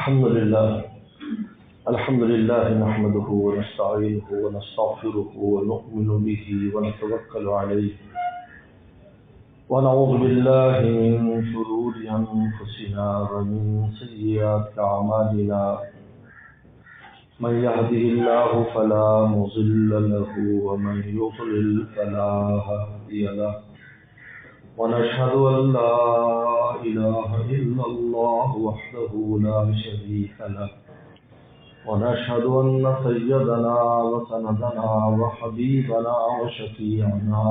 الحمد لله نحمده ونستعينه ونستغفره ونؤمن به ونتوكل عليه ونعوذ بالله من شرور أنفسنا ومن سيئات أعمالنا من يهده الله فلا مضل له ومن يضلل فلا هادي له ونشهد أن لا إله إلا الله وحده لا شريك له ونشهد أن سيدنا وسندنا وحبيبنا وشفيعنا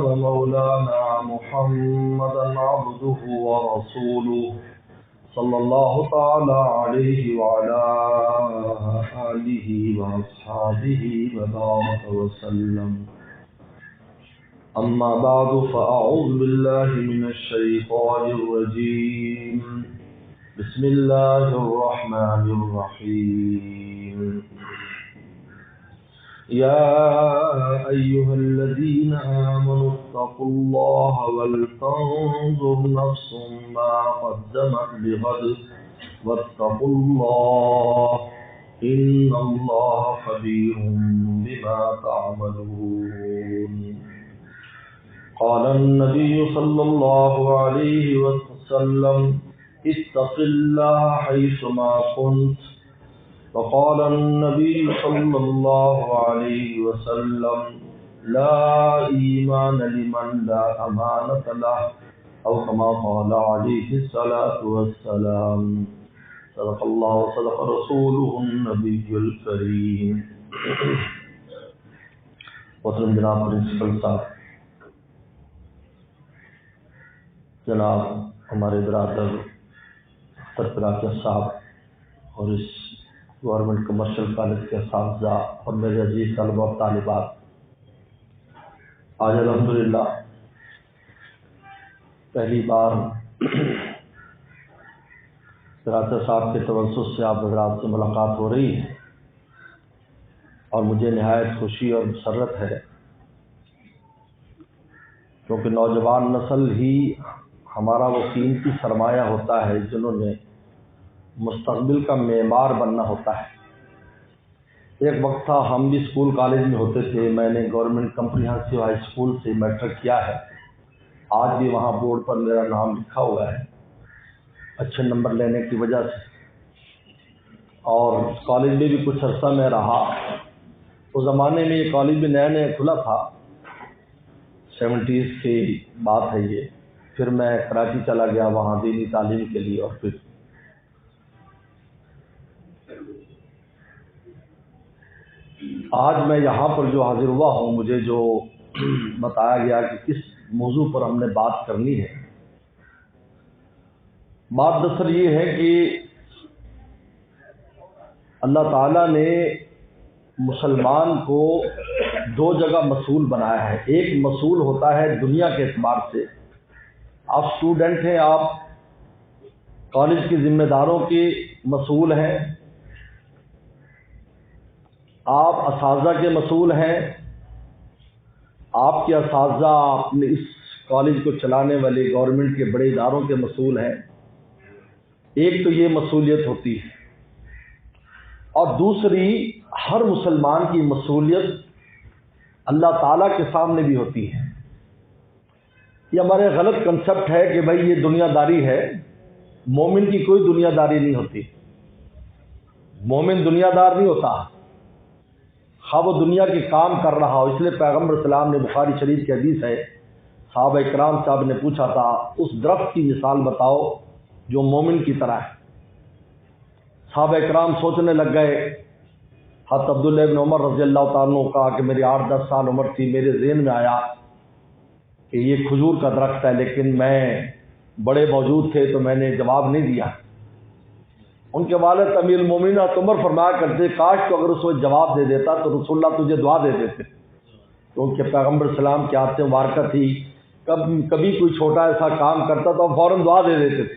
ومولانا محمدا عبده ورسوله صلى الله تعالى عليه وعلى آله وأصحابه وبارك وسلم. أما بعد فأعوذ بالله من الشيطان الرجيم. بسم الله الرحمن الرحيم. يا أيها الذين آمنوا اتقوا الله ولتنظر نفس ما قدمت لغد واتقوا الله إن الله خبير بما تعملون. قال النبي صلى الله عليه وسلم اتق الله حيثما كنت. وقال النبي صلى الله عليه وسلم لا إيمان لمن لا أمانة له أو كما قال عليه الصلاة والسلام. صدق الله وصدق رسوله النبي الكريم. محترم جناب پرنسپل صاحب، جناب ہمارے برادر اختر پراکیا صاحب اور اس گورنمنٹ کمرشل کالج کے اساتذہ اور میرے عزیز طلبہ اور طالبات، آج الحمدللہ پہلی بار برادر صاحب کے توسط سے آپ حضرات سے ملاقات ہو رہی ہے اور مجھے نہایت خوشی اور مسرت ہے، کیونکہ نوجوان نسل ہی ہمارا وہ قیمتی سرمایہ ہوتا ہے جنہوں نے مستقبل کا معمار بننا ہوتا ہے. ایک وقت تھا ہم بھی اسکول کالج میں ہوتے تھے. میں نے گورنمنٹ کمپریہنسو ہائی اسکول سے میٹرک کیا ہے. آج بھی وہاں بورڈ پر میرا نام لکھا ہوا ہے اچھے نمبر لینے کی وجہ سے. اور کالج میں بھی کچھ عرصہ میں رہا. اس زمانے میں یہ کالج بھی نیا نیا کھلا تھا، 70s کی بات ہے یہ. پھر میں کراچی چلا گیا وہاں دینی تعلیم کے لیے، اور پھر آج میں یہاں پر جو حاضر ہوا ہوں، مجھے جو بتایا گیا کہ کس موضوع پر ہم نے بات کرنی ہے، بات دراصل یہ ہے کہ اللہ تعالیٰ نے مسلمان کو دو جگہ مسئول بنایا ہے. ایک مسئول ہوتا ہے دنیا کے اعتبار سے. آپ اسٹوڈنٹ ہیں، آپ کالج کے ذمہ داروں کے مسئول ہیں، آپ اساتذہ کے مسئول ہیں، آپ کے اساتذہ اپنے اس کالج کو چلانے والے گورنمنٹ کے بڑے اداروں کے مسئول ہیں. ایک تو یہ مسئولیت ہوتی ہے، اور دوسری ہر مسلمان کی مسئولیت اللہ تعالیٰ کے سامنے بھی ہوتی ہے. یہ ہمارے غلط کنسپٹ ہے کہ بھائی یہ دنیا داری ہے. مومن کی کوئی دنیا داری نہیں ہوتی. مومن دنیا دار نہیں ہوتا، خواہ وہ دنیا کے کام کر رہا ہو. اس لیے پیغمبر اسلام نے، بخاری شریف کی حدیث ہے، صحابہ اکرام صاحب نے پوچھا تھا اس درخت کی مثال بتاؤ جو مومن کی طرح ہے. صحابہ اکرام سوچنے لگ گئے. حضرت عبداللہ ابن عمر رضی اللہ تعالیٰ عنہ کہا کہ میری 8-10 سال عمر تھی، میرے ذہن میں آیا کہ یہ کھجور کا درخت ہے، لیکن میں بڑے موجود تھے تو میں نے جواب نہیں دیا. ان کے والد امیر المومنین عمر فرمایا کرتے کاش تو اگر اس وقت جواب دے دیتا تو رسول اللہ تجھے دعا دے دیتے، کیونکہ پیغمبر اسلام کی عادت مبارکہ تھی کبھی کوئی چھوٹا ایسا کام کرتا تو فوراً دعا دے دیتے تھے.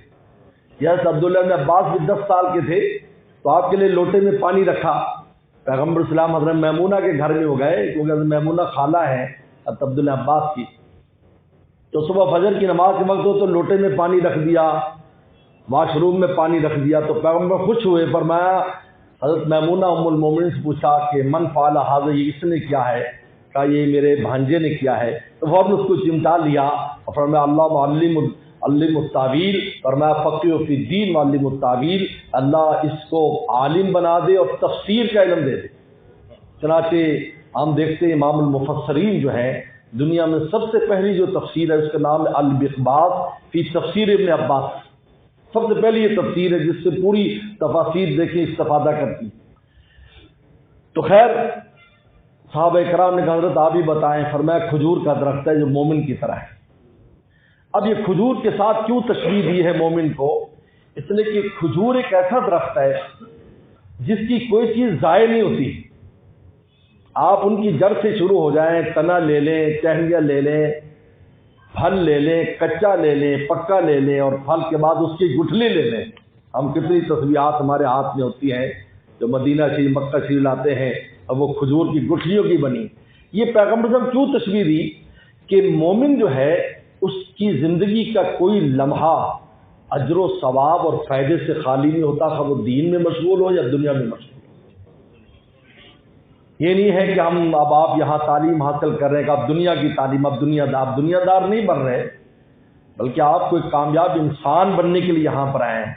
یس عبداللہ بن عباس بھی 10 سال کے تھے تو آپ کے لیے لوٹے میں پانی رکھا. پیغمبر اسلام حضرت میمونہ کے گھر میں ہو گئے، کیونکہ حضرت میمونہ خالہ ہے حضرت عبداللہ عباس کی. تو صبح فجر کی نماز کے وقت ہو تو لوٹے میں پانی رکھ دیا، واش روم میں پانی رکھ دیا، تو پیغمبر خوش ہوئے، فرمایا حضرت میمونہ ام المومنین سے پوچھا کہ من فعل ھذا، یہ اس نے کیا ہے؟ کہا یہ میرے بھانجے نے کیا ہے۔ تو فوراً اس کو چمٹا لیا اور فرمایا اللہ علم التاویل، فرمایا فقیہ فی الدین وعلم التاویل، اللہ اس کو عالم بنا دے اور تفسیر کا علم دے دے۔ چنانچہ ہم دیکھتے ہیں امام المفسرین جو ہے دنیا میں سب سے پہلی جو تفسیر ہے اس کا نام ہے المخباط فی تفسیر ابن عباس، سب سے پہلی یہ تفسیر ہے جس سے پوری تفاسیر دیکھیں استفادہ کرتی۔ تو خیر صحابہ کرام نے کہا حضرت آپ ہی بتائیں، فرمایا کھجور کا درخت ہے جو مومن کی طرح ہے۔ اب یہ کھجور کے ساتھ کیوں تشبیہ دی ہے مومن کو؟ اس لیے کہ کھجور ایک ایسا درخت ہے جس کی کوئی چیز ضائع نہیں ہوتی۔ آپ ان کی جڑ سے شروع ہو جائیں، تنا لے لیں، ٹہنیاں لے لیں، پھل لے لیں، کچا لے لیں، پکا لے لیں، اور پھل کے بعد اس کی گٹھلی لے لیں۔ ہم کتنی تصویرات ہمارے ہاتھ میں ہوتی ہیں جو مدینہ شریف مکہ شریف لاتے ہیں اور وہ کھجور کی گٹھلیوں کی بنی۔ یہ پیغمبر صاحب کیوں تشبیہ دی کہ مومن جو ہے اس کی زندگی کا کوئی لمحہ اجر و ثواب اور فائدے سے خالی نہیں ہوتا، خواہ وہ دین میں مشغول ہو یا دنیا میں مشغول ہو۔ یہ نہیں ہے کہ ہم اب آپ یہاں تعلیم حاصل کر رہے ہیں کہ آپ دنیا کی تعلیم، اب دنیا دار نہیں بن رہے، بلکہ آپ کو ایک کامیاب انسان بننے کے لیے یہاں پر آئے ہیں۔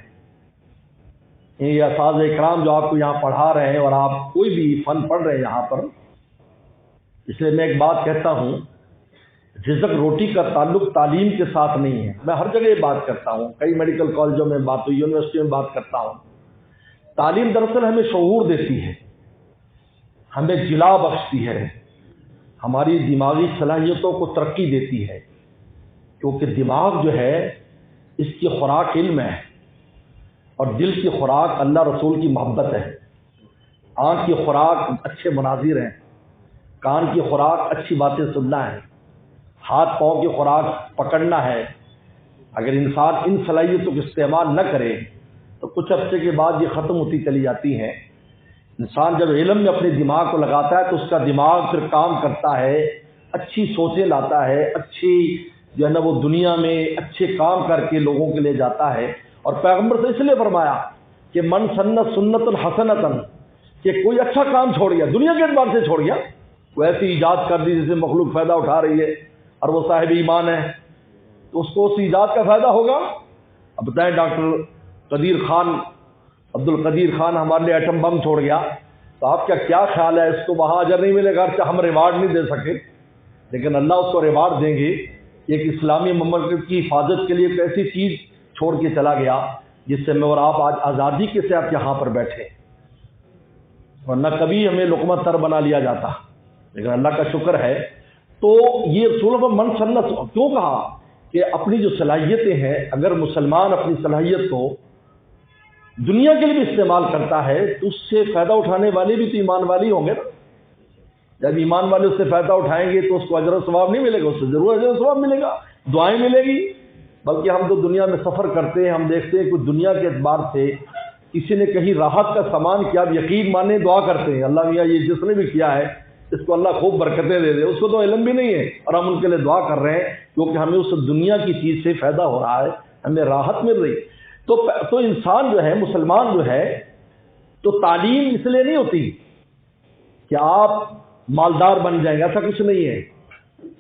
یہ اساتذہ اکرام جو آپ کو یہاں پڑھا رہے ہیں اور آپ کوئی بھی فن پڑھ رہے ہیں یہاں پر، اس لیے میں ایک بات کہتا ہوں، رزق روٹی کا تعلق تعلیم کے ساتھ نہیں ہے۔ میں ہر جگہ یہ بات کرتا ہوں، کئی میڈیکل کالجوں میں بات ہوئی، یونیورسٹیوں میں بات کرتا ہوں۔ تعلیم دراصل ہمیں شعور دیتی ہے، ہمیں جلا بخشتی ہے، ہماری دماغی صلاحیتوں کو ترقی دیتی ہے، کیونکہ دماغ جو ہے اس کی خوراک علم ہے اور دل کی خوراک اللہ رسول کی محبت ہے، آنکھ کی خوراک اچھے مناظر ہیں، کان کی خوراک اچھی باتیں سننا ہے، ہاتھ پاؤں کی خوراک پکڑنا ہے۔ اگر انسان ان صلاحیتوں کا استعمال نہ کرے تو کچھ عرصے کے بعد یہ ختم ہوتی چلی جاتی ہیں۔ انسان جب علم میں اپنے دماغ کو لگاتا ہے تو اس کا دماغ پھر کام کرتا ہے، اچھی سوچیں لاتا ہے، اچھی جو ہے نا وہ دنیا میں اچھے کام کر کے لوگوں کے لیے جاتا ہے۔ اور پیغمبر سے اس لیے فرمایا کہ من سنت سنت حسنۃ، کہ کوئی اچھا کام چھوڑ گیا، دنیا کے اعتبار سے چھوڑ گیا، وہ ایسی ایجاد کر دی جس سے مخلوق فائدہ اٹھا رہی ہے اور وہ صاحب ایمان ہے، تو اس کو اس ایجاد کا فائدہ ہوگا۔ اب بتائیں ڈاکٹر قدیر خان، عبد القدیر خان ہمارے لیے ایٹم بم چھوڑ گیا، تو آپ کا کیا خیال ہے؟ اس کو وہاں اجر نہیں ملے گا، ہم ریوارڈ نہیں دے سکے، لیکن اللہ اس کو ریوارڈ دیں گے۔ ایک اسلامی مملکت کی حفاظت کے لیے ایک ایسی چیز چھوڑ کے چلا گیا جس سے میں اور آپ آج آزادی کے ساتھ یہاں پر بیٹھے، ورنہ کبھی ہمیں لقمہ تر بنا لیا جاتا، لیکن اللہ کا شکر ہے۔ تو یہ رسول اللہ من سنت کیوں کہا کہ اپنی جو صلاحیتیں ہیں، اگر مسلمان اپنی صلاحیت کو دنیا کے لیے بھی استعمال کرتا ہے تو اس سے فائدہ اٹھانے والے بھی تو ایمان والے ہوں گے نا۔ جب ایمان والے اس سے فائدہ اٹھائیں گے تو اس کو اجر و ثواب نہیں ملے گا، اس سے ضرور اجر و ثواب ملے گا، دعائیں ملے گی۔ بلکہ ہم تو دنیا میں سفر کرتے ہیں، ہم دیکھتے ہیں کہ دنیا کے اعتبار سے کسی نے کہیں راحت کا سامان کیا، اب یقین مانے دعا کرتے ہیں اللہ میاں یہ جس نے بھی کیا ہے اس کو اللہ خوب برکتیں دے دے، اس کو تو علم بھی نہیں ہے اور ہم ان کے لیے دعا کر رہے ہیں کیونکہ ہمیں اس دنیا کی چیز سے فائدہ ہو رہا ہے، ہمیں راحت مل رہی۔ تو انسان جو ہے، مسلمان جو ہے، تو تعلیم اس لیے نہیں ہوتی کہ آپ مالدار بن جائیں گے، ایسا کچھ نہیں ہے۔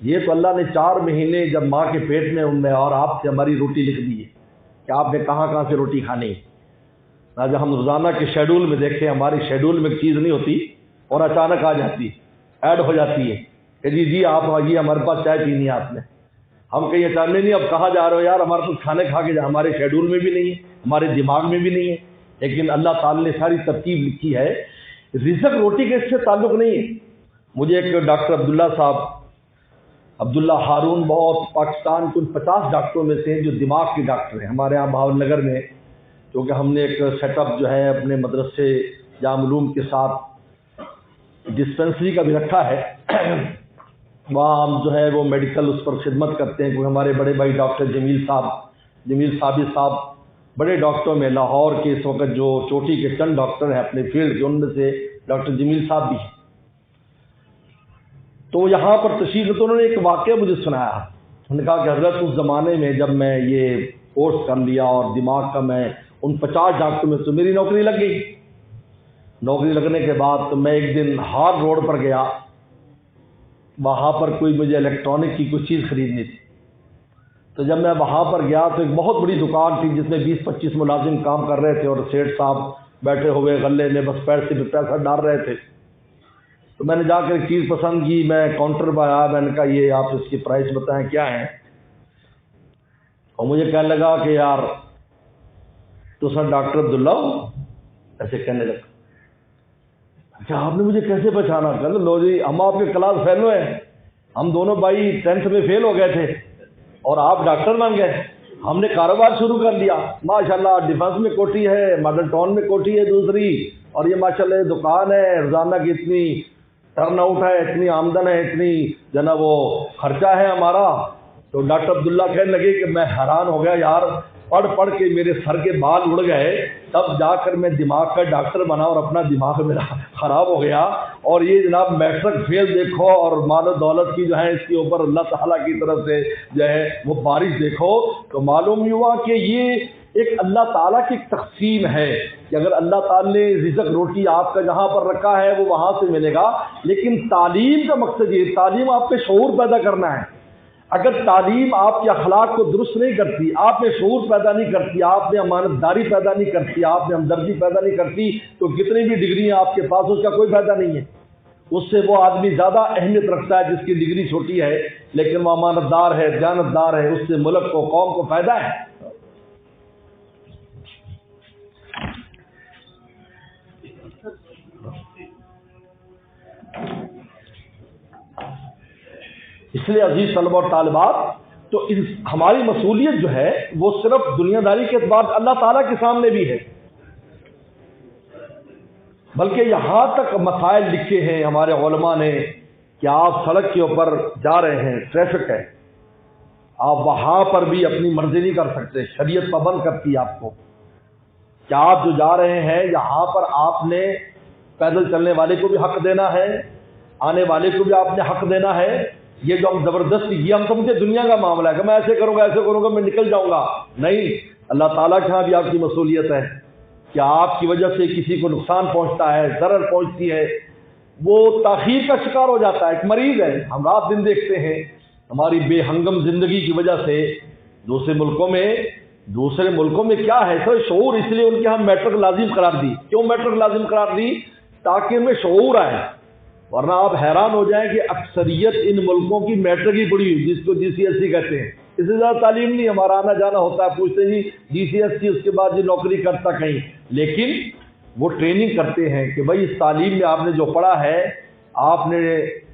یہ تو اللہ نے 4 مہینے جب ماں کے پیٹ میں ان میں اور آپ سے ہماری روٹی لکھ دی ہے کہ آپ نے کہاں کہاں سے روٹی کھانی ہے۔ جب ہم روزانہ کے شیڈول میں دیکھیں، ہماری شیڈول میں ایک چیز نہیں ہوتی اور اچانک آ جاتی، ایڈ ہو جاتی ہے کہ جی آپ آئیے، ہمارے پاس چائے پینی ہے آپ نے۔ ہم کہیں اچانک نہیں، اب کہاں جا رہے ہو یار، ہمارے پاس کھانے کھا کے ہمارے شیڈول میں بھی نہیں ہے، ہمارے دماغ میں بھی نہیں ہے، لیکن اللہ تعالی نے ساری ترتیب لکھی ہے۔ رزق روٹی کے اس سے تعلق نہیں ہے۔ مجھے ایک ڈاکٹر عبداللہ ہارون، بہت پاکستان کے 50 ڈاکٹروں میں سے جو دماغ کے ڈاکٹر ہیں، ہمارے یہاں بھاول نگر میں، کیونکہ ہم نے ایک سیٹ اپ جو ہے اپنے مدرسے جامع علوم کے ساتھ ڈسپنسری کا بھی رکھا ہے، وہاں ہم جو ہے وہ میڈیکل اس پر خدمت کرتے ہیں، کیونکہ ہمارے بڑے بھائی ڈاکٹر جمیل صاحب بڑے ڈاکٹروں میں لاہور کے اس وقت جو چوٹی کے چند ڈاکٹر ہیں اپنے فیلڈ کے، ان میں سے ڈاکٹر جمیل صاحب بھی ہیں۔ تو یہاں پر تشریف تو انہوں نے ایک واقعہ مجھے سنایا، انہوں نے کہا کہ حضرت اس زمانے میں جب میں یہ کورس کر لیا اور دماغ کا میں ان 50 ڈاکٹروں میں تو میری نوکری لگ گئی. نوکری لگنے کے بعد تو میں ایک دن ہار روڈ پر گیا، وہاں پر کوئی مجھے الیکٹرانک کی کوئی چیز خریدنی تھی. تو جب میں وہاں پر گیا تو ایک بہت بڑی دکان تھی جس میں 20-25 ملازم کام کر رہے تھے اور سیٹھ صاحب بیٹھے ہوئے غلے میں بس پیسے پہ پیسہ ڈال رہے تھے. تو میں نے جا کر ایک چیز پسند کی، میں کاؤنٹر پر آیا، میں نے کہا یہ آپ اس کی پرائس بتائیں کیا ہے. اور مجھے کہنے لگا کہ یار تو سر ڈاکٹر عبداللہ ہو، ایسے کہنے لگا. اچھا آپ نے مجھے کیسے پہچانا؟ کہ لو جی ہم آپ کے کلاس فیلو ہیں، ہم دونوں بھائی 10th میں فیل ہو گئے تھے اور آپ ڈاکٹر بن گئے. ہم نے کاروبار شروع کر لیا، ماشاءاللہ ڈیفنس میں کوٹھی ہے، ماڈل ٹاؤن میں کوٹھی ہے دوسری، اور یہ ماشاءاللہ یہ دکان ہے، روزانہ کی اتنی ٹرن آؤٹ ہے، اتنی آمدن ہے، اتنی جناب وہ خرچہ ہے ہمارا. تو ڈاکٹر عبداللہ کہنے لگے کہ میں حیران ہو گیا یار، پڑھ پڑھ کے میرے سر کے بال اڑ گئے، تب جا کر میں دماغ کا ڈاکٹر بنا اور اپنا دماغ میرا خراب ہو گیا. اور یہ جناب میٹرک فیل دیکھو اور مال و دولت کی جو ہے اس کے اوپر اللہ تعالیٰ کی طرف سے جو ہے وہ بارش دیکھو. تو معلوم ہوا کہ یہ ایک اللہ تعالیٰ کی تقسیم ہے کہ اگر اللہ تعالیٰ نے رزق روٹی آپ کا جہاں پر رکھا ہے وہ وہاں سے ملے گا. لیکن تعلیم کا مقصد یہ، تعلیم آپ کے شعور پیدا کرنا ہے. اگر تعلیم آپ کے اخلاق کو درست نہیں کرتی، آپ میں شعور پیدا نہیں کرتی، آپ میں امانت داری پیدا نہیں کرتی، آپ میں ہمدردی پیدا نہیں کرتی، تو کتنی بھی ڈگریاں آپ کے پاس اس کا کوئی فائدہ نہیں ہے. اس سے وہ آدمی زیادہ اہمیت رکھتا ہے جس کی ڈگری چھوٹی ہے لیکن وہ امانت دار ہے، دیانت دار ہے، اس سے ملک کو قوم کو فائدہ ہے. اس لیے عزیز طلبہ اور طالبات، تو ہماری مصولیت جو ہے وہ صرف دنیا داری کے اعتبار سے اللہ تعالیٰ کے سامنے بھی ہے، بلکہ یہاں تک مسائل لکھے ہیں ہمارے علماء نے کہ آپ سڑک کے اوپر جا رہے ہیں، ٹریفک ہے، آپ وہاں پر بھی اپنی مرضی نہیں کر سکتے، شریعت پابند کرتی ہے آپ کو کہ آپ جو جا رہے ہیں یہاں پر آپ نے پیدل چلنے والے کو بھی حق دینا ہے، آنے والے کو بھی آپ نے حق دینا ہے. یہ جو ہم زبردستی، یہ ہم سمجھے دنیا کا معاملہ ہے کہ میں ایسے کروں گا میں نکل جاؤں گا. نہیں، اللہ تعالیٰ کے ہاں بھی آپ کی مصولیت ہے کہ آپ کی وجہ سے کسی کو نقصان پہنچتا ہے، ضرر پہنچتی ہے، وہ تاخیر کا شکار ہو جاتا ہے. ایک مریض ہے، ہم رات دن دیکھتے ہیں ہماری بے ہنگم زندگی کی وجہ سے دوسرے ملکوں میں کیا ہے سر شعور. اس لیے ان کے ہاں میٹرک لازم قرار دی. کیوں میٹرک لازم قرار دی؟ تاکہ ان میں شعور آئے. ورنہ آپ حیران ہو جائیں کہ اکثریت ان ملکوں کی میٹرک ہی پڑھی ہوئی، جس کو GCSE کہتے ہیں. اس سے زیادہ تعلیم نہیں. ہمارا آنا جانا ہوتا ہے، پوچھتے جی GCSE اس کے بعد جی نوکری کرتا کہیں، لیکن وہ ٹریننگ کرتے ہیں کہ بھائی اس تعلیم میں آپ نے جو پڑھا ہے، آپ نے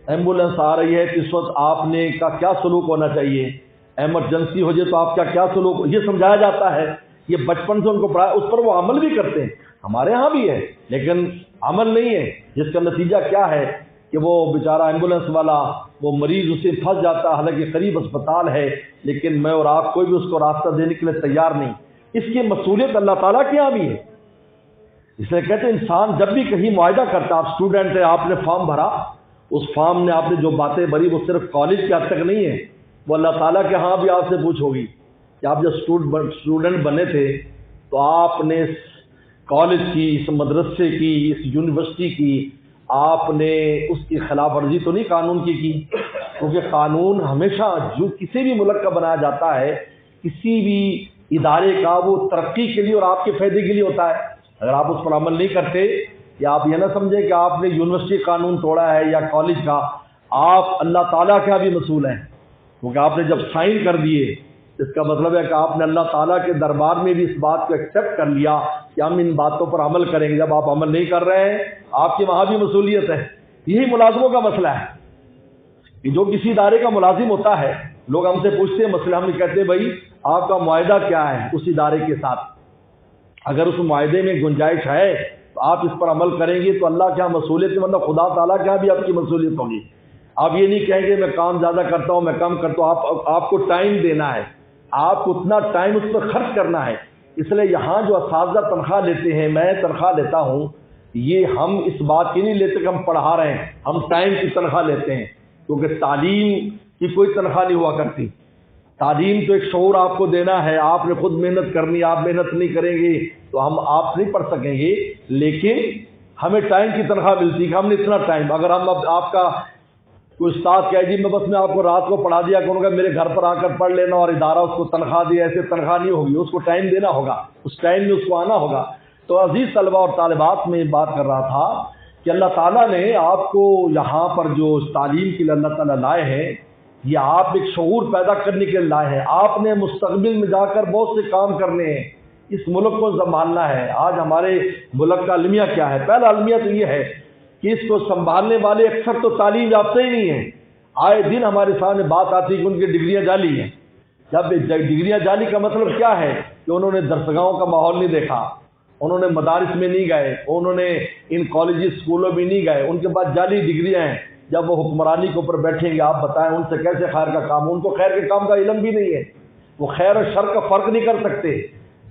ایمبولینس آ رہی ہے تو اس وقت آپ نے کا کیا سلوک ہونا چاہیے، ایمرجنسی ہو جائے تو آپ کیا سلوک، یہ سمجھایا جاتا ہے. یہ بچپن سے ان کو پڑھایا، اس پر وہ عمل بھی کرتے ہیں. ہمارے ہاں بھی ہے لیکن عمل نہیں ہے، جس کا نتیجہ کیا ہے کہ وہ بیچارہ ایمبولینس والا وہ مریض اسے پھنس جاتا ہے، حالانکہ قریب اسپتال ہے، لیکن میں اور آپ کوئی بھی اس کو راستہ دینے کے لیے تیار نہیں. اس کی مسئولیت اللہ تعالیٰ کے یہاں بھی ہے. اس لیے کہتے ہیں انسان جب بھی کہیں معاہدہ کرتا، آپ اسٹوڈنٹ ہیں، آپ نے فارم بھرا، اس فارم میں آپ نے جو باتیں بھری وہ صرف کالج کے حد تک نہیں ہے، وہ اللہ تعالیٰ کے ہاں بھی آپ سے پوچھ ہوگی کہ آپ جب اسٹوڈنٹ بنے تھے تو آپ نے اس کالج کی، اس مدرسے کی، اس یونیورسٹی کی، آپ نے اس کی خلاف ورزی تو نہیں قانون کی کیونکہ قانون ہمیشہ جو کسی بھی ملک کا بنایا جاتا ہے، کسی بھی ادارے کا، وہ ترقی کے لیے اور آپ کے فائدے کے لیے ہوتا ہے. اگر آپ اس پر عمل نہیں کرتے، یا آپ یہ نہ سمجھیں کہ آپ نے یونیورسٹی قانون توڑا ہے یا کالج کا، آپ اللہ تعالیٰ کا بھی مسئول ہیں. کیونکہ آپ نے جب سائن کر دیے، اس کا مطلب ہے کہ آپ نے اللہ تعالیٰ کے دربار میں بھی اس بات کو ایکسیپٹ کر لیا کہ ہم ان باتوں پر عمل کریں گے. جب آپ عمل نہیں کر رہے ہیں، آپ کی وہاں بھی مصولیت ہے. یہی ملازموں کا مسئلہ ہے کہ جو کسی ادارے کا ملازم ہوتا ہے، لوگ ہم سے پوچھتے ہیں مسئلہ، ہم کہتے ہیں بھائی آپ کا معاہدہ کیا ہے اس ادارے کے ساتھ. اگر اس معاہدے میں گنجائش ہے تو آپ اس پر عمل کریں گے تو اللہ کیا مصولیت ہے، مطلب خدا تعالیٰ کیا بھی آپ کی مصولیت ہوگی. آپ یہ نہیں کہیں گے میں کام زیادہ کرتا ہوں، میں کم کرتا ہوں. آپ کو ٹائم دینا ہے، آپ کو اتنا ٹائم اس پر خرچ کرنا ہے. اس لیے یہاں جو اساتذہ تنخواہ لیتے ہیں، میں تنخواہ لیتا ہوں، یہ ہم اس بات کی نہیں لیتے کہ ہم پڑھا رہے ہیں، ہم ٹائم کی تنخواہ لیتے ہیں. کیونکہ تعلیم کی کوئی تنخواہ نہیں ہوا کرتی. تعلیم تو ایک شعور آپ کو دینا ہے، آپ نے خود محنت کرنی، آپ محنت نہیں کریں گے تو ہم آپ نہیں پڑھ سکیں گے، لیکن ہمیں ٹائم کی تنخواہ ملتی ہے کہ ہم نے اتنا ٹائم، اگر ہم اب آپ کا کوئی استاد کہے جی میں آپ کو رات کو پڑھا دیا کروں گا، میرے گھر پر آ کر پڑھ لینا، اور ادارہ اس کو تنخواہ دی، ایسے تنخواہ نہیں ہوگی، اس کو ٹائم دینا ہوگا، اس ٹائم میں اس کو آنا ہوگا۔ تو عزیز طلبہ اور طالبات میں بات کر رہا تھا کہ اللہ تعالیٰ نے آپ کو یہاں پر جو تعلیم کے لیے اللہ تعالیٰ لائے ہیں، یہ آپ ایک شعور پیدا کرنے کے لیے لائے ہیں۔ آپ نے مستقبل میں جا کر بہت سے کام کرنے ہیں، اس ملک کو سنبھالنا ہے۔ آج ہمارے ملک کا المیہ کیا ہے؟ پہلا المیہ تو یہ ہے کہ اس کو سنبھالنے والے اکثر تو تعلیم یافتہ ہی نہیں ہیں۔ آئے دن ہمارے سامنے بات آتی ہے کہ ان کی ڈگریاں جعلی ہیں۔ جب ڈگریاں جعلی کا مطلب کیا ہے کہ انہوں نے درسگاہوں کا ماحول نہیں دیکھا، انہوں نے مدارس میں نہیں گئے، انہوں نے ان کالجز اسکولوں میں نہیں گئے، ان کے بعد جعلی ڈگریاں ہیں۔ جب وہ حکمرانی کے اوپر بیٹھیں گے، آپ بتائیں ان سے کیسے خیر کا کام؟ ان کو خیر کے کام کا علم بھی نہیں ہے، وہ خیر اور شر کا فرق نہیں کر سکتے۔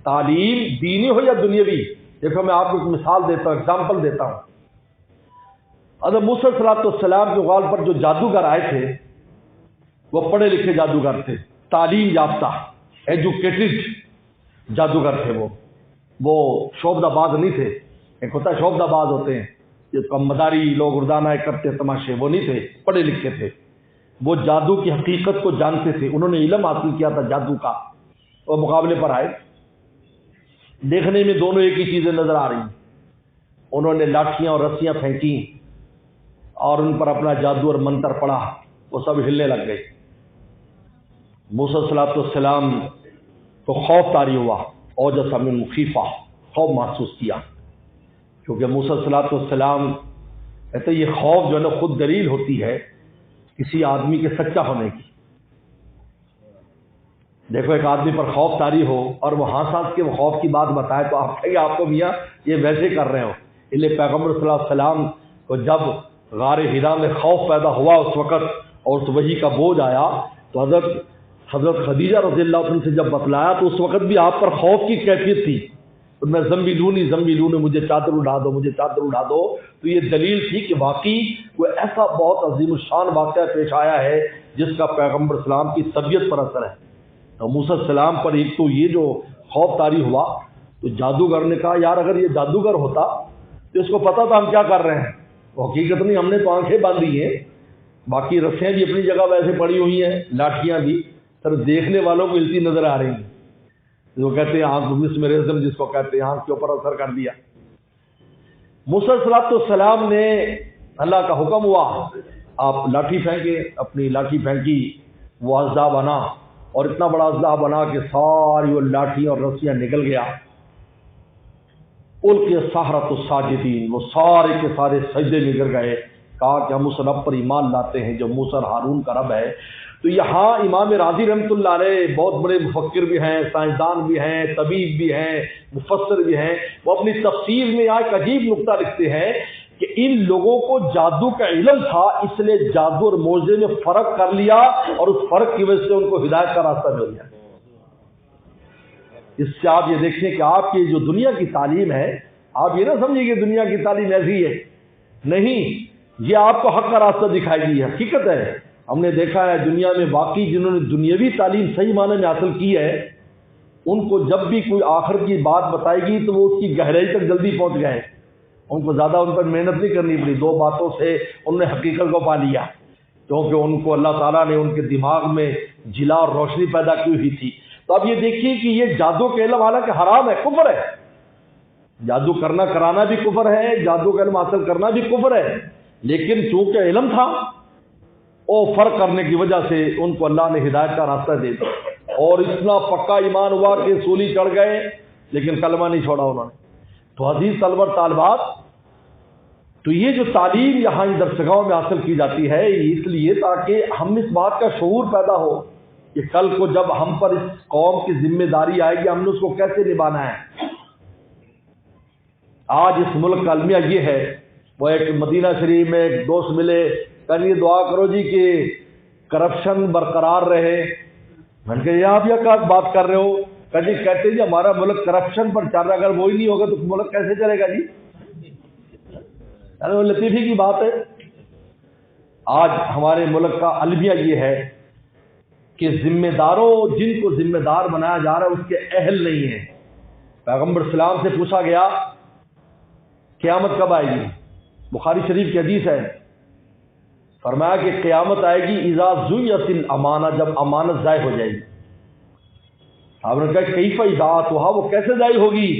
تعلیم دینی ہو یا دنیاوی، دیکھو میں آپ کو ایک مثال دیتا ہوں، ایگزامپل دیتا ہوں۔ حضرت موسیٰ علیہ السلام کے غال پر جو جادوگر آئے تھے وہ پڑھے لکھے جادوگر تھے، تعلیم یافتہ، ایجوکیٹڈ جادوگر تھے۔ وہ شعبدہ باز نہیں تھے، ایک ہوتا ہے شعبدہ باز ہوتے ہیں جس کو مداری لوگ اردانہ کرتے تماشے، وہ نہیں تھے، پڑھے لکھے تھے، وہ جادو کی حقیقت کو جانتے تھے، انہوں نے علم حاصل کیا تھا جادو کا۔ وہ مقابلے پر آئے، دیکھنے میں دونوں ایک ہی چیزیں نظر آ رہی، انہوں نے لاٹھیاں اور رسیاں پھینکی اور ان پر اپنا جادو اور منتر پڑھا، وہ سب ہلنے لگ گئے۔ موسیٰ علیہ السلام کو خوف طاری ہوا، اوجس من خیفہ، خوف محسوس کیا، کیونکہ موسیٰ علیہ السلام کہتے یہ خوف جو ہے نا خود دلیل ہوتی ہے کسی آدمی کے سچا ہونے کی۔ دیکھو ایک آدمی پر خوف طاری ہو اور وہ ہنس کے وہ خوف کی بات بتائے تو آپ کہیں آپ کو میاں یہ ویسے کر رہے ہو۔ اس لیے پیغمبر صلی اللہ علیہ وسلم کو جب غار حرا میں خوف پیدا ہوا اس وقت اور اس وحی کا بوجھ آیا تو حضرت خدیجہ رضی اللہ عنہ سے جب بتلایا تو اس وقت بھی آپ پر خوف کی کیفیت تھی، میں زمبیلونی مجھے چادر اڑا دو، مجھے چادر اڑا دو۔ تو یہ دلیل تھی کہ واقعی کوئی ایسا بہت عظیم الشان واقعہ پیش آیا ہے جس کا پیغمبر اسلام کی طبیعت پر اثر ہے۔ تو موسیٰ السلام پر ایک تو یہ جو خوف طاری ہوا تو جادوگر نے کہا یار اگر یہ جادوگر ہوتا تو اس کو پتا تھا ہم کیا کر رہے ہیں، وہ حقیقت نہیں، ہم نے تو آنکھیں باندھی ہیں، باقی رسیاں بھی اپنی جگہ ویسے پڑی ہوئی ہیں، لاٹھیاں بھی، سر دیکھنے والوں کو ہلتی نظر آ رہی ہیں۔ جو کہتے ہیں آنکھ مسمرزم جس کو کہتے ہیں، آنکھ کے اوپر اثر کر دیا۔ موسیٰ علیہ السلام نے اللہ کا حکم ہوا آپ لاٹھی پھینکے، اپنی لاٹھی پھینکی، وہ اژدہا بنا اور اتنا بڑا اژدہا بنا کہ ساری وہ لاٹھیاں اور رسیاں نکل گیا۔ القی السحرۃ الساجدین، وہ سارے کے سارے سجدے میں گر گئے، کہا کہ ہم اس رب پر ایمان لاتے ہیں جو موسیٰ اور ہارون کا رب ہے۔ تو یہاں امام راضی رحمۃ اللہ علیہ بہت بڑے مفکر بھی ہیں، سائنسدان بھی ہیں، طبیب بھی ہیں، مفسر بھی ہیں، وہ اپنی تفسیر میں ایک عجیب نقطہ لکھتے ہیں کہ ان لوگوں کو جادو کا علم تھا، اس لیے جادو اور معجزے میں فرق کر لیا اور اس فرق کی وجہ سے ان کو ہدایت کا راستہ مل گیا۔ اس سے آپ یہ دیکھیں کہ آپ کی جو دنیا کی تعلیم ہے، آپ یہ نہ سمجھیں کہ دنیا کی تعلیم ایسی ہے، نہیں، یہ آپ کو حق کا راستہ دکھائے گی، حقیقت ہے۔ ہم نے دیکھا ہے دنیا میں واقعی جنہوں نے دنیاوی تعلیم صحیح معنی میں حاصل کی ہے، ان کو جب بھی کوئی آخرت کی بات بتائے گی تو وہ اس کی گہرائی تک جلدی پہنچ گئے، ان کو زیادہ ان پر محنت نہیں کرنی پڑی، دو باتوں سے انہوں نے حقیقت کو پا لیا، کیونکہ ان کو اللہ تعالیٰ نے ان کے دماغ میں جلا اور روشنی پیدا کی ہوئی تھی۔ تو اب یہ دیکھیے کہ یہ جادو کا علم حالانکہ حرام ہے، کفر ہے، جادو کرانا بھی کفر ہے، جادو کا علم حاصل کرنا بھی کفر ہے، لیکن چونکہ علم تھا اور فرق کرنے کی وجہ سے ان کو اللہ نے ہدایت کا راستہ دے دیا اور اتنا پکا ایمان ہوا کہ سولی چڑھ گئے لیکن کلمہ نہیں چھوڑا انہوں نے۔ تو عزیز طلبہ طالبات، تو یہ جو تعلیم یہاں درسگاہوں میں حاصل کی جاتی ہے اس لیے تاکہ ہم اس بات کا شعور پیدا ہو کہ کل کو جب ہم پر اس قوم کی ذمہ داری آئے گی ہم نے اس کو کیسے نبھانا ہے۔ آج اس ملک کا المیہ یہ ہے، وہ ایک مدینہ شریف میں ایک دوست ملے، کہنے دعا کرو جی کہ کرپشن برقرار رہے۔ میں نے کہا یہ آپ کیا بات کر رہے ہو؟ کہتے جی ہمارا ملک کرپشن پر چل رہا ہے، اگر وہی نہیں ہوگا تو ملک کیسے چلے گا جی؟ وہ لطیفی کی بات ہے۔ آج ہمارے ملک کا المیہ یہ ہے کہ ذمہ داروں جن کو ذمہ دار بنایا جا رہا ہے اس کے اہل نہیں ہیں۔ پیغمبر اسلام سے پوچھا گیا قیامت کب آئے گی؟ بخاری شریف کی حدیث ہے، فرمایا کہ قیامت آئے گی اذا ضیعت الامانہ، جب امانت ضائع ہو جائے گی۔ آپ نے کہا کیف اذاعت ہوا، وہ کیسے ضائع ہوگی؟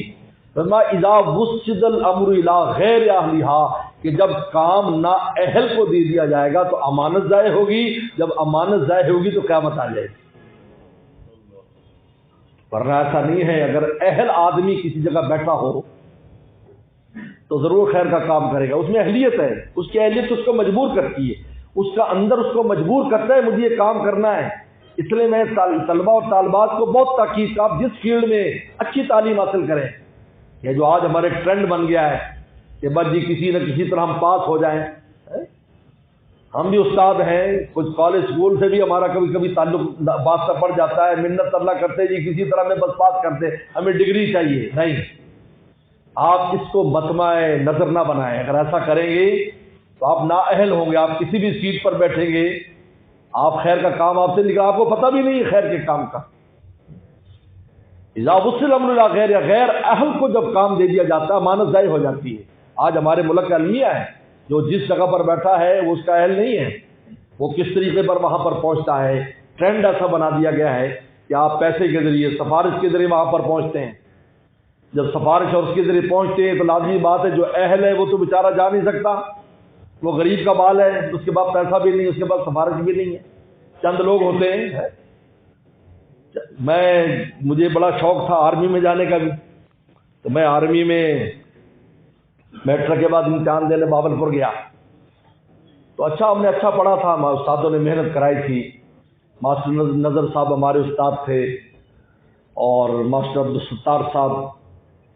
فرمایا اذا وسد الامر الی غیر اہلھا، کہ جب کام نا اہل کو دے دیا جائے گا تو امانت ضائع ہوگی، جب امانت ضائع ہوگی تو قیامت آ جائے گی۔ ورنہ ایسا نہیں ہے، اگر اہل آدمی کسی جگہ بیٹھا ہو تو ضرور خیر کا کام کرے گا، اس میں اہلیت ہے، اس کی اہلیت اس کو مجبور کرتی ہے، اس کا اندر اس کو مجبور کرتا ہے مجھے یہ کام کرنا ہے۔ اس لیے میں طلبہ اور طالبات کو بہت تاکید کہ آپ جس فیلڈ میں اچھی تعلیم حاصل کریں، یہ جو آج ہمارے ٹرینڈ بن گیا ہے کہ بس جی کسی نہ کسی طرح ہم پاس ہو جائیں۔ ہم بھی استاد ہیں، کچھ کالج اسکول سے بھی ہمارا کبھی کبھی تعلق واسطہ پڑ جاتا ہے، منت اللہ کرتے جی کسی طرح میں بس پاس کرتے، ہمیں ڈگری چاہیے۔ نہیں، آپ اس کو مطمع نظر نہ بنائیں، اگر ایسا کریں گے تو آپ نااہل ہوں گے، آپ کسی بھی سیٹ پر بیٹھیں گے، آپ خیر کا کام آپ سے نکلا، آپ کو پتہ بھی نہیں ہے خیر کے کام کا۔ اذا وصل الامر الی غیر، یا غیر اہل کو جب کام دے دیا جاتا ہے امانت ضائع ہو جاتی ہے۔ آج ہمارے ملک کا المیہ ہے، جو جس جگہ پر بیٹھا ہے وہ اس کا اہل نہیں ہے، وہ کس طریقے پر وہاں پر پہنچتا ہے۔ ٹرینڈ ایسا بنا دیا گیا ہے کہ آپ پیسے کے ذریعے، سفارش کے ذریعے وہاں پر پہنچتے ہیں۔ جب سفارش اور اس کے ذریعے پہنچتے ہیں تو لازمی بات ہے جو اہل ہے وہ تو بیچارہ جا نہیں سکتا، وہ غریب کا بال ہے، اس کے بعد پیسہ بھی نہیں، اس کے بعد سفارش بھی نہیں ہے، چند لوگ ہوتے ہیں۔ مجھے بڑا شوق تھا آرمی میں جانے کا بھی، تو میں آرمی میں میٹرک کے بعد امتحان دینے بہاولپور گیا، تو ہم نے اچھا پڑھا تھا، استادوں نے محنت کرائی تھی۔ ماسٹر نظر صاحب ہمارے استاد تھے، اور ماسٹر عبدالستار صاحب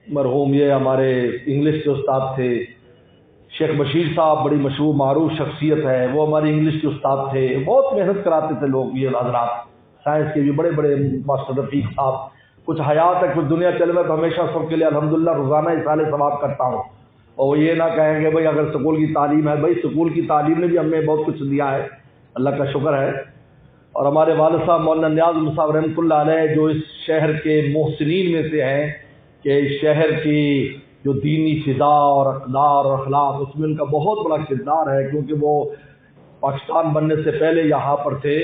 مرحوم یہ ہمارے انگلش کے استاد تھے۔ شیخ بشیر صاحب بڑی مشہور معروف شخصیت ہے، وہ ہماری انگلش کے استاد تھے، بہت محنت کراتے تھے لوگ یہ حضرات، سائنس کے بھی بڑے بڑے ماسٹر رفیق صاحب، کچھ حیات ہے کچھ دنیا چلے، میں تو ہمیشہ سب کے لیے الحمدللہ روزانہ اصالہ ثواب کرتا ہوں، اور وہ یہ نہ کہیں گے بھائی اگر سکول کی تعلیم ہے، بھائی سکول کی تعلیم نے بھی ہمیں بہت کچھ دیا ہے، اللہ کا شکر ہے۔ اور ہمارے والد صاحب مولانا نیاز صاحب رحمۃ اللہ علیہ جو اس شہر کے محسنین میں سے ہیں، کہ اس شہر کی جو دینی فضا اور اقدار اور اخلاق، اس میں ان کا بہت بڑا کردار ہے، کیونکہ وہ پاکستان بننے سے پہلے یہاں پر تھے،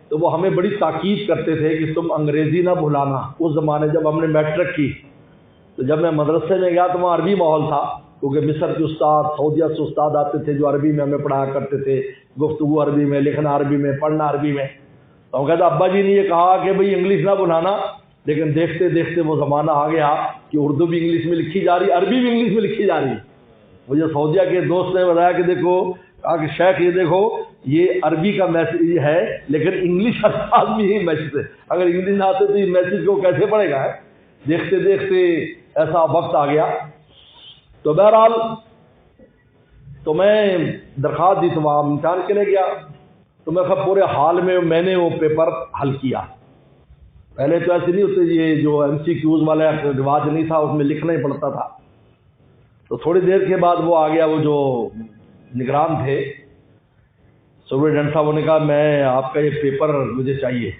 تو وہ ہمیں بڑی تاکید کرتے تھے کہ تم انگریزی نہ بھلانا۔ اس زمانے جب ہم نے میٹرک کی تو جب میں مدرسے میں گیا تو وہاں عربی ماحول تھا، کیونکہ مصر کے استاد، سعودیہ سے استاد آتے تھے جو عربی میں ہمیں پڑھایا کرتے تھے، گفتگو عربی میں، لکھنا عربی میں، پڑھنا عربی میں۔ تو ہم کہتے ابا جی نے یہ کہا کہ بھئی انگلش نہ بھلانا، لیکن دیکھتے دیکھتے وہ زمانہ آ گیا کہ اردو بھی انگلش میں لکھی جا رہی، عربی بھی انگلش میں لکھی جا رہی۔ مجھے سعودیہ کے دوست نے بتایا کہ دیکھو، کہا کہ شیخ یہ دیکھو یہ عربی کا میسج ہے لیکن انگلش الفاظ میں ہی میسج ہے، اگر انگلش نہ آتے تو یہ میسج کو کیسے پڑھے گا؟ دیکھتے دیکھتے ایسا وقت آ گیا۔ تو بہرحال تو میں درخواست دی تو وہاں امتحان کے لیے گیا، تو میں پورے حال میں نے وہ پیپر حل کیا۔ پہلے تو ایسے نہیں ہوتے، یہ جو ایم سی کیوز والا رواج نہیں تھا، اس میں لکھنا ہی پڑتا تھا۔ تو تھوڑی دیر کے بعد وہ آ گیا، وہ جو نگران تھے سپرنٹینڈنٹ صاحب، نے کہا میں آپ کا یہ پیپر مجھے چاہیے۔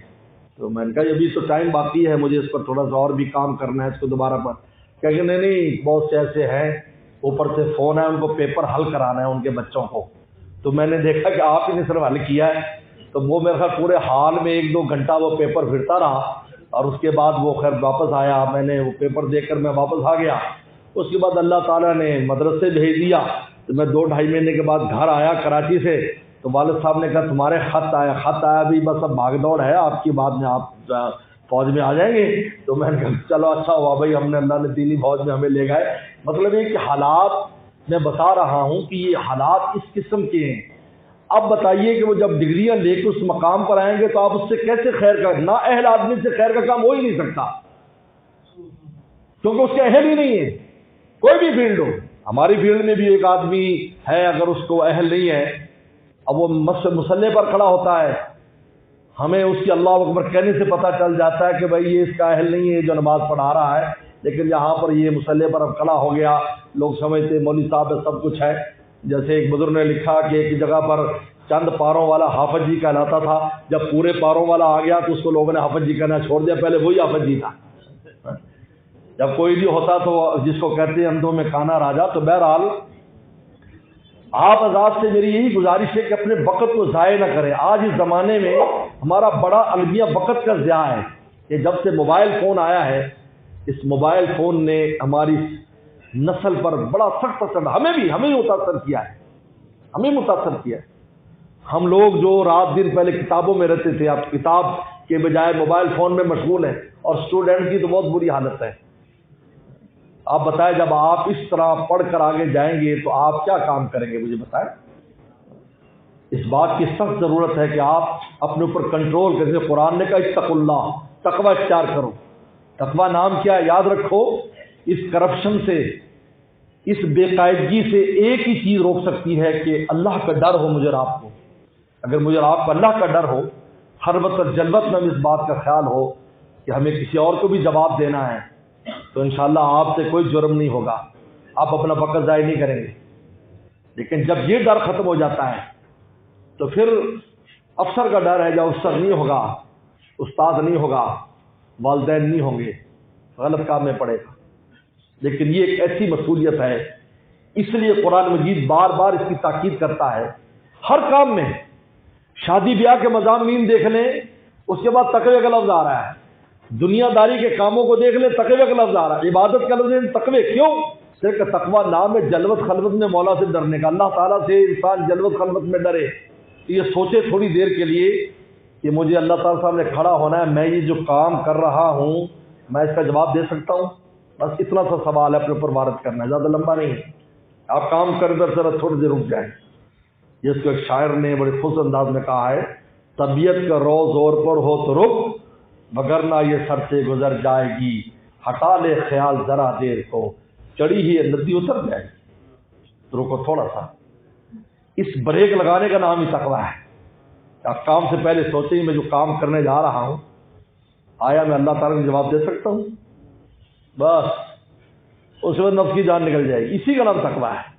تو میں نے کہا ابھی تو ٹائم باقی ہے، مجھے اس پر تھوڑا سا اور بھی کام کرنا ہے، اس کو دوبارہ پر کہ نہیں بہت سے ایسے ہیں، اوپر سے فون ہے، ان کو پیپر حل کرانا ہے ان کے بچوں کو۔ تو میں نے دیکھا کہ آپ ہی نے صرف حل کیا ہے، تو وہ میرے خیال پورے حال میں 1-2 گھنٹہ وہ پیپر پھرتا رہا، اور اس کے بعد وہ خیر واپس آیا، میں نے وہ پیپر دیکھ کر میں واپس آ گیا۔ اس کے بعد اللہ تعالیٰ نے مدرسے بھیج دیا، تو میں 2-2.5 مہینے کے بعد گھر آیا کراچی سے، تو والد صاحب نے کہا تمہارے خط آیا بھی، بس اب بھاگ دوڑ ہے آپ کی، بعد میں آپ فوج میں آ جائیں گے۔ تو میں نے کہا چلو اچھا ہوا بھائی، ہم نے اللہ نے دینی فوج میں ہمیں لے گئے۔ مطلب یہ کہ حالات میں بتا رہا ہوں کہ یہ حالات اس قسم کے ہیں۔ اب بتائیے کہ وہ جب ڈگریاں لے کے اس مقام پر آئیں گے تو آپ اس سے کیسے خیر کا، نا اہل آدمی سے خیر کا کام ہو ہی نہیں سکتا، کیونکہ اس کے اہل ہی نہیں ہے۔ کوئی بھی فیلڈ ہو، ہماری فیلڈ میں بھی ایک آدمی ہے، اگر اس کو اہل نہیں ہے، اب وہ مسلح پر کھڑا ہوتا ہے، ہمیں اس کی اللہ اکبر کہنے سے پتہ چل جاتا ہے کہ بھائی یہ اس کا اہل نہیں ہے جو نماز پڑھا رہا ہے، لیکن یہاں پر یہ مسلح پر اب کھڑا ہو گیا، لوگ سمجھتے مولوی صاحب سب کچھ ہے۔ جیسے ایک بزرگ نے لکھا کہ ایک جگہ پر چند پاروں والا حافظ جی کہلاتا تھا، جب پورے پاروں والا آ گیا تو اس کو لوگوں نے حافظ جی کہنا چھوڑ دیا، پہلے وہی حافظ جی تھا۔ جب کوئی نہیں ہوتا تو جس کو کہتے ہیں اندھوں میں کانا راجا۔ تو بہرحال آپ حضرات سے میری یہی گزارش ہے کہ اپنے وقت کو ضائع نہ کریں۔ آج اس زمانے میں ہمارا بڑا المیہ وقت کا ضیاع ہے کہ جب سے موبائل فون آیا ہے، اس موبائل فون نے ہماری نسل پر بڑا سخت اثر، ہمیں متاثر کیا ہے، ہمیں متاثر کیا ہے۔ ہم لوگ جو رات دن پہلے کتابوں میں رہتے تھے، اب کتاب کے بجائے موبائل فون میں مشغول ہیں، اور اسٹوڈنٹ کی تو بہت بری حالت ہے۔ آپ بتائیں جب آپ اس طرح پڑھ کر آگے جائیں گے تو آپ کیا کام کریں گے، مجھے بتائیں۔ اس بات کی سخت ضرورت ہے کہ آپ اپنے اوپر کنٹرول کریں۔ قرآن نے کہا اتقوا اللہ، تقوی اختیار کرو۔ تقوی نام کیا ہے یاد رکھو، اس کرپشن سے، اس بے قاعدگی سے ایک ہی چیز روک سکتی ہے کہ اللہ کا ڈر ہو مجھے اور آپ کو۔ اگر مجھے اور آپ کو اللہ کا ڈر ہو، ہر وقت اور جلوت میں اس بات کا خیال ہو کہ ہمیں کسی اور کو بھی جواب دینا ہے، تو انشاءاللہ آپ سے کوئی جرم نہیں ہوگا، آپ اپنا وقت ضائع نہیں کریں گے۔ لیکن جب یہ ڈر ختم ہو جاتا ہے تو پھر افسر کا ڈر ہے، جب افسر نہیں ہوگا، استاد نہیں ہوگا، والدین نہیں ہوں گے، غلط کام میں پڑے گا۔ لیکن یہ ایک ایسی مسئولیت ہے، اس لیے قرآن مجید بار بار اس کی تاکید کرتا ہے ہر کام میں۔ شادی بیاہ کے مضامین دیکھ لیں، اس کے بعد تقوی کا لفظ آ رہا ہے۔ دنیا داری کے کاموں کو دیکھ لیں، تقوی کا لفظ آ رہا ہے۔ عبادت کا لفظ تقوی کیوں؟ صرف تقوی نام ہے جلوت خلوت میں مولا سے ڈرنے کا۔ اللہ تعالیٰ سے انسان جلوت خلوت میں ڈرے، یہ سوچے تھوڑی دیر کے لیے کہ مجھے اللہ تعالیٰ سامنے کھڑا ہونا ہے، میں یہ جو کام کر رہا ہوں میں اس کا جواب دے سکتا ہوں؟ بس اتنا سا سوال ہے، اپنے اوپر وارد کرنا ہے، زیادہ لمبا نہیں ہے۔ آپ کام کر کر ذرا تھوڑی دیر رک جائیں۔ جس کو ایک شاعر نے بڑے خوش انداز میں کہا ہے، طبیعت کا روز زور پر ہو تو رک، وگرنہ یہ سر سے گزر جائے گی، ہٹا لے خیال ذرا دیر کو، چڑھی ہی ندی اتر جائے گی، رکو تھوڑا سا۔ اس بریک لگانے کا نام ہی تقویٰ ہے۔ آپ کام سے پہلے سوچیں میں جو کام کرنے جا رہا ہوں آیا میں اللہ تعالیٰ کو جواب دے سکتا ہوں؟ بس اس وقت نفس کی جان نکل جائے گی۔ اسی کا نام تقویٰ ہے۔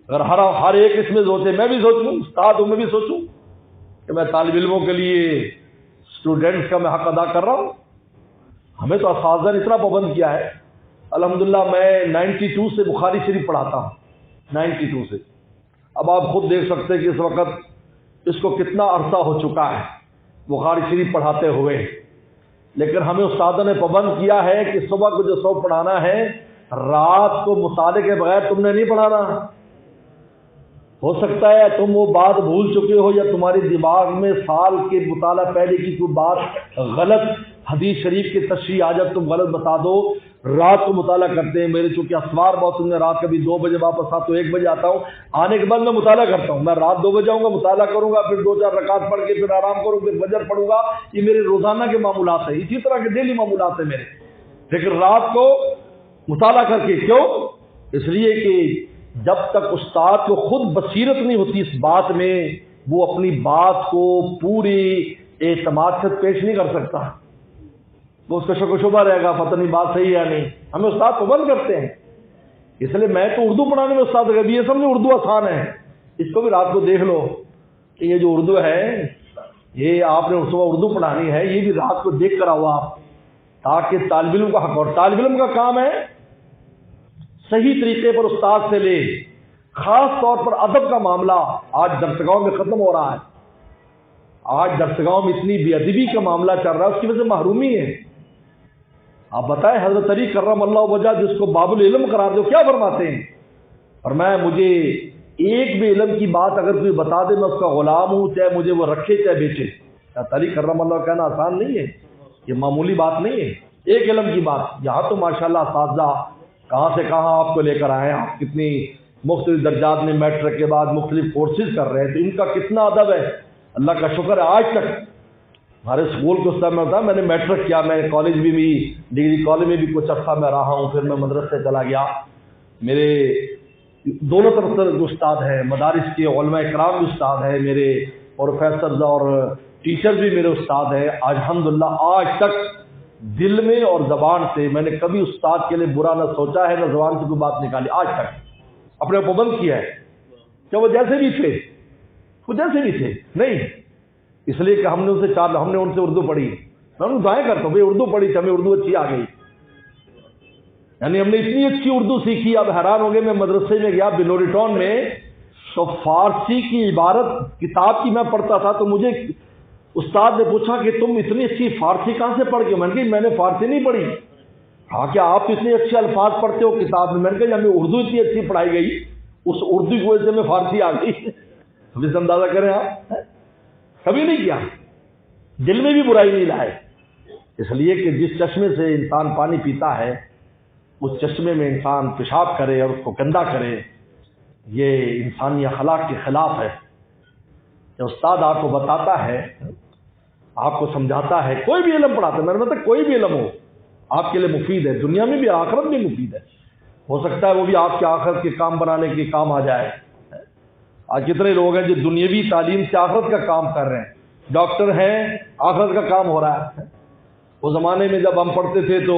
اگر ہر ایک اس میں سوچے، میں بھی سوچوں، استاد ہوں میں بھی سوچوں کہ میں طالب علموں کے لیے، اسٹوڈنٹس کا میں حق ادا کر رہا ہوں۔ ہمیں تو اساتذہ نے اتنا پابند کیا ہے، الحمدللہ میں 92 سے بخاری شریف پڑھاتا ہوں، 92 سے۔ اب آپ خود دیکھ سکتے ہیں کہ اس وقت اس کو کتنا عرصہ ہو چکا ہے بخاری شریف پڑھاتے ہوئے، لیکن ہمیں استادوں نے پابند کیا ہے کہ صبح کو جو سو پڑھانا ہے، رات کو مطالعے کے بغیر تم نے نہیں پڑھانا۔ ہو سکتا ہے تم وہ بات بھول چکے ہو، یا تمہاری دماغ میں سال کے مطالعہ پہلے کی کوئی بات غلط حدیث شریف کی تشریح آ جب تم غلط بتا دو۔ رات کو مطالعہ کرتے ہیں، میرے چونکہ اسوار بہت میں رات کبھی 2 بجے واپس آتا ہوں، 1 بجے آتا ہوں، آنے کے بعد میں مطالعہ کرتا ہوں۔ میں رات 2 بجے آؤں گا، مطالعہ کروں گا، پھر 2-4 رکعت پڑھ کے پھر آرام کروں، پھر فجر پڑھوں گا۔ یہ میرے روزانہ کے معمولات ہیں، اسی طرح کے ڈیلی معمولات ہیں میرے۔ لیکن رات کو مطالعہ کر کے کیوں؟ اس لیے کہ جب تک استاد کو خود بصیرت نہیں ہوتی اس بات میں، وہ اپنی بات کو پوری اعتماد سے پیش نہیں کر سکتا۔ وہ اس کا شک و شبہ رہے گا، پتہ نہیں بات صحیح ہے یا نہیں۔ ہمیں استاد پابند کرتے ہیں، اس لیے میں تو اردو پڑھانے میں استاد کبھی یہ سمجھو اردو آسان ہے، اس کو بھی رات کو دیکھ لو کہ یہ جو اردو ہے، یہ آپ نے صبح اردو پڑھانی ہے، یہ بھی رات کو دیکھ کر آؤ آپ، تاکہ طالب علم کا حق، اور طالب علم کا کام ہے صحیح طریقے پر استاد سے لے۔ خاص طور پر ادب کا معاملہ آج درسگاہوں میں ختم ہو رہا ہے۔ آج درسگاہوں میں اتنی بے ادبی کا معاملہ چل رہا ہے، اس کی وجہ سے محرومی ہے۔ آپ بتائیں حضرت علی کرم اللہ وجہ جس کو باب العلم قرار دو، کیا فرماتے ہیں؟ اور مجھے ایک بھی علم کی بات اگر کوئی بتا دے، میں اس کا غلام ہوں، چاہے مجھے وہ رکھے چاہے بیچے۔ حضرت علی کرم اللہ کہنا آسان نہیں ہے، یہ معمولی بات نہیں ہے۔ ایک علم کی بات، یہاں تو ماشاءاللہ اساتذہ کہاں سے کہاں آپ کو لے کر آئے ہیں، آپ کتنی مختلف درجات میں میٹرک کے بعد مختلف کورسز کر رہے ہیں، تو ان کا کتنا ادب ہے، اللہ کا شکر ہے۔ آج تک ہمارے اسکول کو اس میں ہوتا، میں نے میٹرک کیا، میں کالج بھی ڈگری کالج میں بھی کچھ عرصہ میں رہا ہوں، پھر میں مدرسے چلا گیا۔ میرے دونوں طرف سے جو استاد ہیں، مدارس کے علماء اکرام بھی استاد ہیں، میرے پروفیسرز اور ٹیچر بھی میرے استاد ہیں۔ الحمدللہ آج تک دل میں اور زبان سے میں نے کبھی استاد کے لیے برا نہ سوچا ہے، نہ زبان سے کوئی بات نکالی، آج تک اپنے پابند کیا ہے کہ وہ جیسے بھی تھے کچھ ایسے بھی تھے نہیں، اس لیے کہ ہم نے ان سے اردو پڑھی، میں ان کو دعائیں کرتا ہوں بھائی اردو پڑھی تھی، ہمیں اردو اچھی آ گئی، یعنی ہم نے اتنی اچھی اردو سیکھی. اب حیران ہو گئے، میں مدرسے میں گیا بنوری ٹاؤن میں، تو فارسی کی عبارت کتاب کی میں پڑھتا تھا، تو مجھے استاد نے پوچھا کہ تم اتنی اچھی فارسی کہاں سے پڑھ کے؟ میں نے کہا میں نے فارسی نہیں پڑھی. ہاں کیا آپ اتنے اچھے الفاظ پڑھتے ہو کتاب میں؟ میں نے کہا ہمیں اردو اتنی اچھی پڑھائی گئی، اس اردو کی وجہ سے میں فارسی آ گئی. اب اس اندازہ کریں آپ، کبھی نہیں کیا، دل میں بھی برائی نہیں لائے. اس لیے کہ جس چشمے سے انسان پانی پیتا ہے اس چشمے میں انسان پیشاب کرے اور اس کو گندا کرے، یہ انسانی اخلاق کے خلاف ہے. کہ استاد آپ کو بتاتا ہے، آپ کو سمجھاتا ہے، کوئی بھی علم پڑھاتا ہے، میں نے بتایا کوئی بھی علم ہو آپ کے لیے مفید ہے، دنیا میں بھی آخرت میں مفید ہے. ہو سکتا ہے وہ بھی آپ کے آخرت کے کام بنانے کے کام آ جائے. آج کتنے لوگ ہیں جو دنیاوی تعلیم سے آخرت کا کام کر رہے ہیں، ڈاکٹر ہیں آخرت کا کام ہو رہا ہے. وہ زمانے میں جب ہم پڑھتے تھے تو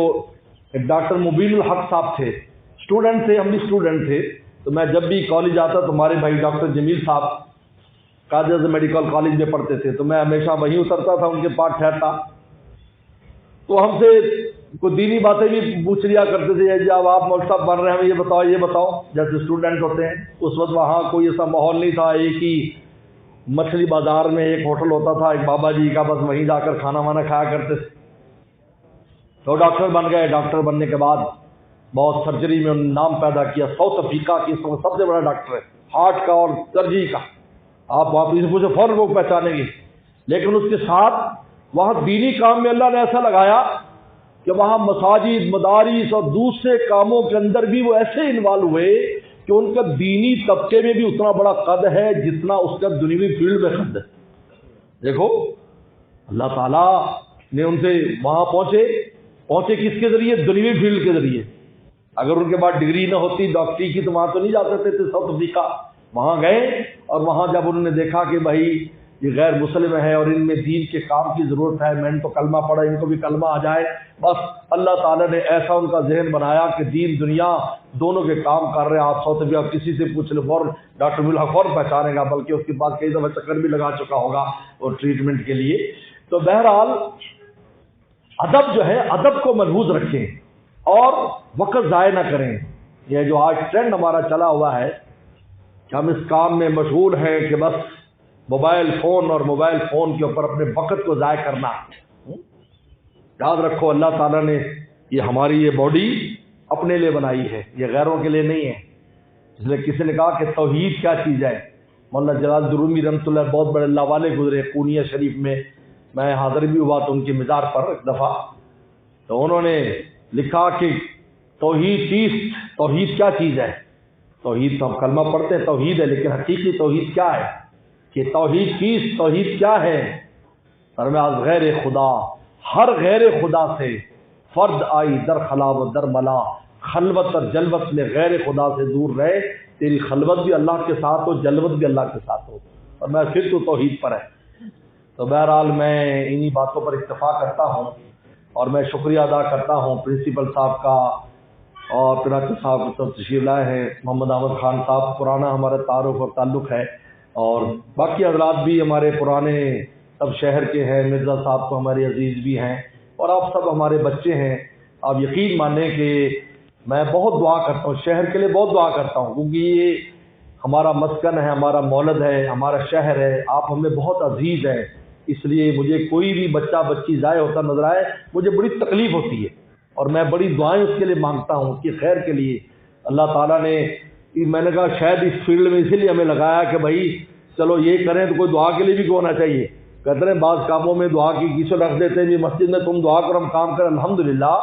ایک ڈاکٹر مبین الحق صاحب تھے، اسٹوڈنٹ تھے، ہم بھی اسٹوڈنٹ تھے. تو میں جب بھی کالج آتا تو ہمارے بھائی ڈاکٹر جمیل صاحب قادر میڈیکل کالج میں پڑھتے تھے، تو میں ہمیشہ وہیں اترتا تھا، ان کے پاس ٹھہرتا. تو ہم سے کوئی دینی باتیں بھی پوچھ لیا کرتے تھے، جب آپ مولوی صاحب بن رہے ہیں یہ بتاؤ جیسے اسٹوڈنٹ ہوتے ہیں. اس وقت وہاں کوئی ایسا ماحول نہیں تھا، ایک ہی مچھلی بازار میں ایک ہوٹل ہوتا تھا ایک بابا جی کا، بس وہیں جا کر کھانا وانا کھایا کرتے تھے. تو ڈاکٹر بن گئے. ڈاکٹر بننے کے بعد بہت سرجری میں انہوں نے نام پیدا کیا. ساؤتھ افریقہ کی اس وقت سب سے بڑا ڈاکٹر ہے، ہارٹ کا اور سرجری کا. آپ واپس پوچھے فوراً لوگ پہچانیں گے. لیکن اس کے ساتھ وہاں دینی کام میں اللہ نے ایسا لگایا کہ وہاں مساجد، مدارس اور دوسرے کاموں کے اندر بھی وہ ایسے انوالو ہوئے کہ ان کا دینی طبقے میں بھی اتنا بڑا قد ہے جتنا اس کا دنیوی فیلڈ میں قد ہے. دیکھو اللہ تعالیٰ نے ان سے وہاں پہنچے کس کے ذریعے؟ دنیوی فیلڈ کے ذریعے. اگر ان کے بعد ڈگری نہ ہوتی ڈاکٹری کی تو وہاں تو نہیں جا سکتے تھے ساؤتھ افریقہ. وہاں گئے اور وہاں جب انہوں نے دیکھا کہ بھائی یہ غیر مسلم ہے اور ان میں دین کے کام کی ضرورت ہے، میں نے تو کلمہ پڑھا، ان کو بھی کلمہ آ جائے. بس اللہ تعالیٰ نے ایسا ان کا ذہن بنایا کہ دین دنیا دونوں کے کام کر رہے ہیں. آپ ساؤتھ افریقہ کسی سے پوچھ لیں فوراً ڈاکٹر ملا فوراً پہچانے گا، بلکہ اس کے بعد کئی دفعہ چکر بھی لگا چکا ہوگا اور ٹریٹمنٹ کے لیے. تو بہرحال ادب جو ہے، ادب کو محفوظ رکھیں اور وقت ضائع نہ کریں. یہ جو آج ٹرینڈ ہمارا چلا ہوا ہے کہ ہم اس کام میں مشغول ہیں کہ بس موبائل فون اور موبائل فون کے اوپر اپنے وقت کو ضائع کرنا. یاد رکھو اللہ تعالیٰ نے یہ ہماری یہ باڈی اپنے لیے بنائی ہے، یہ غیروں کے لیے نہیں ہے. اس لیے کسی نے کہا کہ توحید کیا چیز ہے. مولانا جلال الرومی رحمۃ اللہ بہت بڑے اللہ والے گزرے پونیا شریف میں حاضر بھی ہوا تو ان کی مزار پر ایک دفعہ. تو انہوں نے لکھا کہ توحید کیا چیز ہے. توحید تو ہم کلمہ پڑھتے ہیں توحید ہے، لیکن حقیقی توحید کیا ہے؟ کہ توحید کیا ہے؟ فرمایا غیر خدا، ہر غیر خدا سے فرد آئی در خلا و در ملا، خلوت اور جلوت میں غیر خدا سے دور رہے، تیری خلوت بھی اللہ کے ساتھ ہو، جلوت بھی اللہ کے ساتھ ہو. اور میں پھر تو توحید پر ہے. تو بہرحال میں انہی باتوں پر اکتفا کرتا ہوں اور میں شکریہ ادا کرتا ہوں پرنسپل صاحب کا اور پراچا صاحب تو تشریف لائے ہیں، محمد احمد خان صاحب، پرانا ہمارا تعارف اور تعلق ہے، اور باقی حضرات بھی ہمارے پرانے سب شہر کے ہیں. مرزا صاحب تو ہمارے عزیز بھی ہیں اور آپ سب ہمارے بچے ہیں. آپ یقین مانیں کہ میں بہت دعا کرتا ہوں، شہر کے لیے بہت دعا کرتا ہوں، کیونکہ یہ ہمارا مسکن ہے، ہمارا مولد ہے، ہمارا شہر ہے. آپ ہمیں بہت عزیز ہیں، اس لیے مجھے کوئی بھی بچہ بچی ضائع ہوتا نظر آئے مجھے بڑی تکلیف ہوتی ہے اور میں بڑی دعائیں اس کے لیے مانگتا ہوں کہ خیر کے لیے. اللہ تعالیٰ نے میں نے کہا شاید اس فیلڈ میں اسی لیے ہمیں لگایا کہ بھائی چلو یہ کریں تو کوئی دعا کے لیے بھی ہونا چاہیے. کہتے ہیں بعض کاموں میں دعا کی کسی رکھ دیتے ہیں، مسجد میں تم دعا کرو ہم کام کریں. الحمدللہ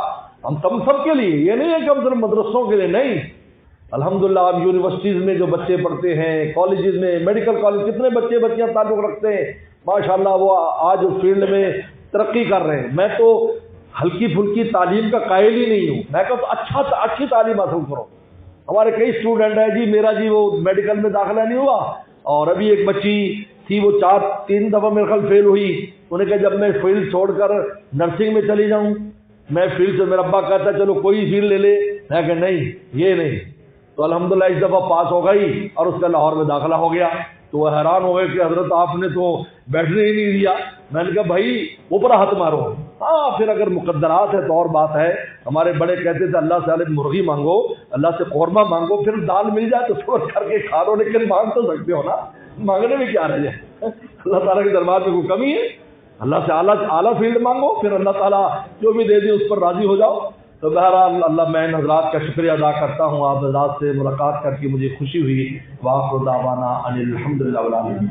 ہم سب کے لیے، یہ نہیں ہے کہ ہم صرف مدرسوں کے لیے نہیں. الحمدللہ آپ یونیورسٹیز میں جو بچے پڑھتے ہیں، کالجز میں، میڈیکل کالج، کتنے بچے بچیاں تعلق رکھتے ہیں ماشاءاللہ، وہ آج اس فیلڈ میں ترقی کر رہے ہیں. میں تو ہلکی پھلکی تعلیم کا قائل ہی نہیں ہوں، میں کہتا اچھی تعلیم حاصل کرو. ہمارے کئی اسٹوڈنٹ ہیں جی، میرا جی وہ میڈیکل میں داخلہ نہیں ہوا اور ابھی ایک بچی تھی وہ 3 دفعہ میرے خیال فیل ہوئی. انہیں کہا جب میں فیلڈ چھوڑ کر نرسنگ میں چلی جاؤں، میں فیلڈ سے، میرا ابا کہتا ہے چلو کوئی فیلڈ لے لے، میں کہ نہیں یہ نہیں. تو الحمدللہ اس دفعہ پاس ہو گئی اور اس کا لاہور میں داخلہ ہو گیا. تو وہ حیران ہو گئے کہ حضرت آپ نے تو بیٹھنے ہی نہیں دیا. میں نے کہا بھائی اوپر ہاتھ مارو. ہاں پھر اگر مقدرات ہے تو اور بات ہے. ہمارے بڑے کہتے تھے اللہ سے الگ مرغی مانگو, اللہ سے قورمہ مانگو, پھر دال مل جائے تو صبر کر کے کھا لو, لیکن مانگ تو سکتے ہو نا, مانگنے میں کیا رہ جائے. اللہ تعالیٰ کے دربار میں کوئی کمی ہے؟ اللہ سے اعلیٰ فیلڈ مانگو, پھر اللہ تعالیٰ جو بھی دے دے اس پر راضی ہو جاؤ. تو بہرحال اللہ میں ان حضرات کا شکریہ ادا کرتا ہوں. آپ حضرات سے ملاقات کر کے مجھے خوشی ہوئی. وآخر دعوانا ان الحمد للہ رب العالمین.